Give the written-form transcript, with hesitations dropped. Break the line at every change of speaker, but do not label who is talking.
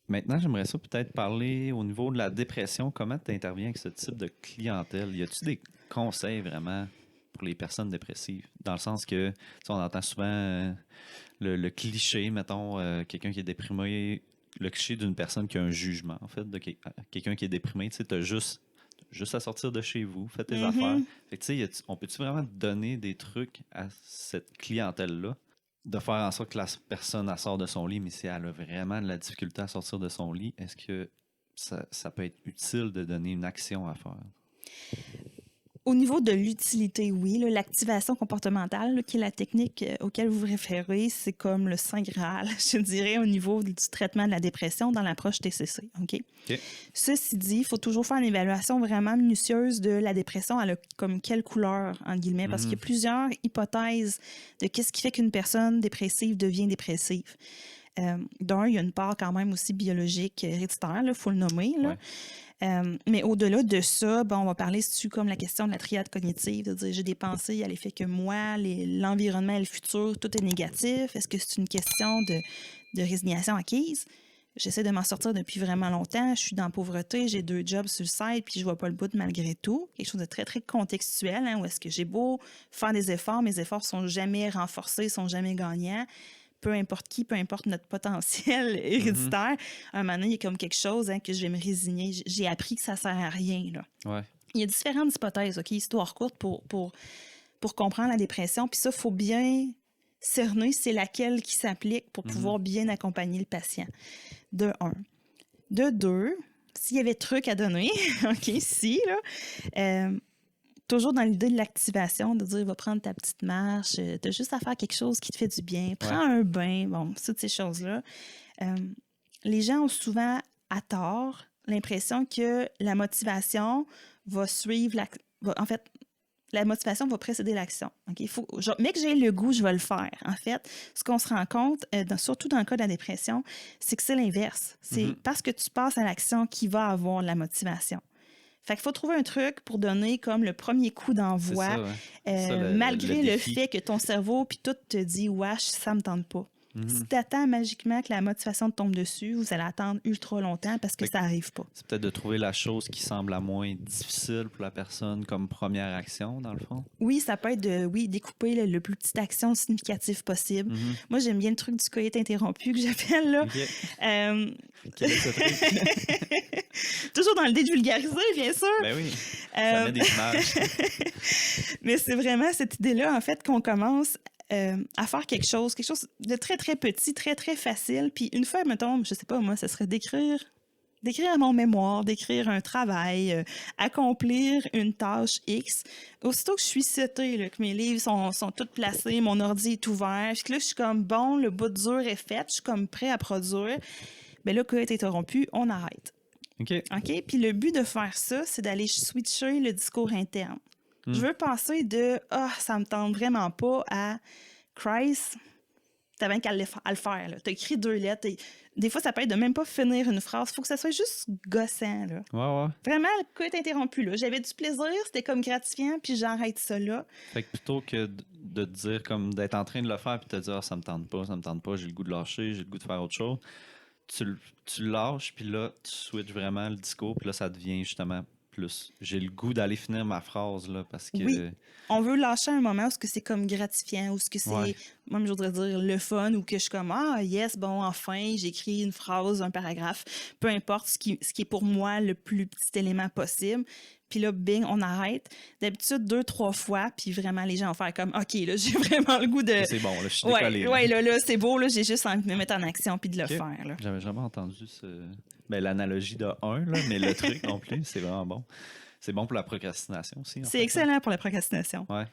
Maintenant, j'aimerais ça peut-être parler au niveau de la dépression. Comment tu interviens avec ce type de clientèle? Y a-tu des conseils vraiment pour les personnes dépressives? Dans le sens que, tu sais, on entend souvent le cliché, mettons, quelqu'un qui est déprimé, le cliché d'une personne qui a un jugement, en fait, de quelqu'un qui est déprimé, tu sais, t'as juste à sortir de chez vous, faites tes affaires.
Mhm.
Fait que, tu sais, on peut-tu vraiment donner des trucs à cette clientèle-là? De faire en sorte que la personne elle sort de son lit, mais si elle a vraiment de la difficulté à sortir de son lit, est-ce que ça peut être utile de donner une action à faire?
Au niveau de l'utilité, oui, là, l'activation comportementale, là, qui est la technique auquel vous vous référez, c'est comme le saint graal, je dirais, au niveau du traitement de la dépression dans l'approche TCC. OK?
OK.
Ceci dit, il faut toujours faire une évaluation vraiment minutieuse de la dépression. Elle a comme quelle couleur, entre guillemets, parce qu'il y a plusieurs hypothèses de qu'est-ce qui fait qu'une personne dépressive devient dépressive. D'un, il y a une part quand même aussi biologique, héréditaire, il faut le nommer. Là.
Ouais.
Mais au-delà de ça, bon, on va parler comme la question de la triade cognitive, de dire j'ai des pensées à l'effet que moi, l'environnement et le futur, tout est négatif. Est-ce que c'est une question de résignation acquise? J'essaie de m'en sortir depuis vraiment longtemps. Je suis dans la pauvreté, j'ai 2 jobs sur le site, puis je vois pas le bout malgré tout. Quelque chose de très, très contextuel, hein, où est-ce que j'ai beau faire des efforts, mes efforts sont jamais renforcés, sont jamais gagnants. Peu importe qui, peu importe notre potentiel héréditaire, à un moment donné, il y a comme quelque chose que je vais me résigner. J'ai appris que ça sert à rien, là.
Ouais.
Il y a différentes hypothèses, OK, histoire courte pour comprendre la dépression. Puis ça, il faut bien cerner c'est laquelle qui s'applique pour pouvoir bien accompagner le patient. De un. De deux, s'il y avait truc à donner, OK, si, là, toujours dans l'idée de l'activation, de dire, va prendre ta petite marche, t'as juste à faire quelque chose qui te fait du bien, prends un bain, bon, toutes ces choses-là. Les gens ont souvent, à tort, l'impression que la motivation va suivre en fait, la motivation va précéder l'action. Okay? Mais que j'ai le goût, je vais le faire. En fait, ce qu'on se rend compte, surtout dans le cas de la dépression, c'est que c'est l'inverse. C'est parce que tu passes à l'action qu'il va avoir la motivation. Fait qu'il faut trouver un truc pour donner comme le premier coup d'envoi,
C'est ça, ouais. Ça,
malgré le
défi.
fait que ton cerveau puis tout te dit « wesh, ça me tente pas ». Si tu attends magiquement que la motivation te tombe dessus, vous allez attendre ultra longtemps parce que ça n'arrive pas.
C'est peut-être de trouver la chose qui semble la moins difficile pour la personne comme première action, dans le fond.
Oui, ça peut être de découper le plus petite action significative possible. Moi, j'aime bien le truc du coït interrompu que j'appelle, là.
Quel est ce truc?
Toujours dans l'idée de vulgariser, bien sûr.
Ben oui, ça met des images.
Mais c'est vraiment cette idée-là, en fait, qu'on commence à faire quelque chose de très, très petit, très, très facile. Puis une fois, mettons, je sais pas, moi, ça serait d'écrire mon mémoire, d'écrire un travail, accomplir une tâche X. Aussitôt que je suis setée, là, que mes livres sont tous placés, mon ordi est ouvert, puis que là, je suis comme, bon, le bout dur est fait, je suis comme prêt à produire, bien là, quand est interrompu, on arrête.
OK.
OK? Puis le but de faire ça, c'est d'aller switcher le discours interne. Je veux passer de « Ah, ça me tente vraiment pas » à « Christ, t'as bien qu'à le faire. T'as écrit 2 lettres. Des fois, ça peut être de même pas finir une phrase. Faut que ça soit juste gossant. Là.
Ouais.
Vraiment, le coup est interrompu. Là. J'avais du plaisir, c'était comme gratifiant, puis j'arrête ça là.
Fait que plutôt que de te dire, comme d'être en train de le faire, puis de te dire, ça me tente pas, j'ai le goût de lâcher, j'ai le goût de faire autre chose, tu le lâches, puis là, tu switches vraiment le discours, puis là, ça devient justement plus. J'ai le goût d'aller finir ma phrase, là, parce que.
Oui. On veut lâcher un moment où c'est comme gratifiant, où c'est, moi, je voudrais dire le fun, où que je suis comme, ah, yes, bon, enfin, j'écris une phrase, un paragraphe, peu importe ce qui est pour moi le plus petit élément possible. Puis là, bing, on arrête. D'habitude, 2-3 fois, puis vraiment, les gens vont faire comme, OK, là, j'ai vraiment le goût de...
C'est bon, là, je suis décollé.
Ouais, là, c'est beau, là, j'ai juste envie de me mettre en action puis de le faire, là.
J'avais jamais entendu l'analogie de 1, là, mais le truc non plus, c'est vraiment bon. C'est bon pour la procrastination aussi.
C'est excellent pour la procrastination.
Ouais.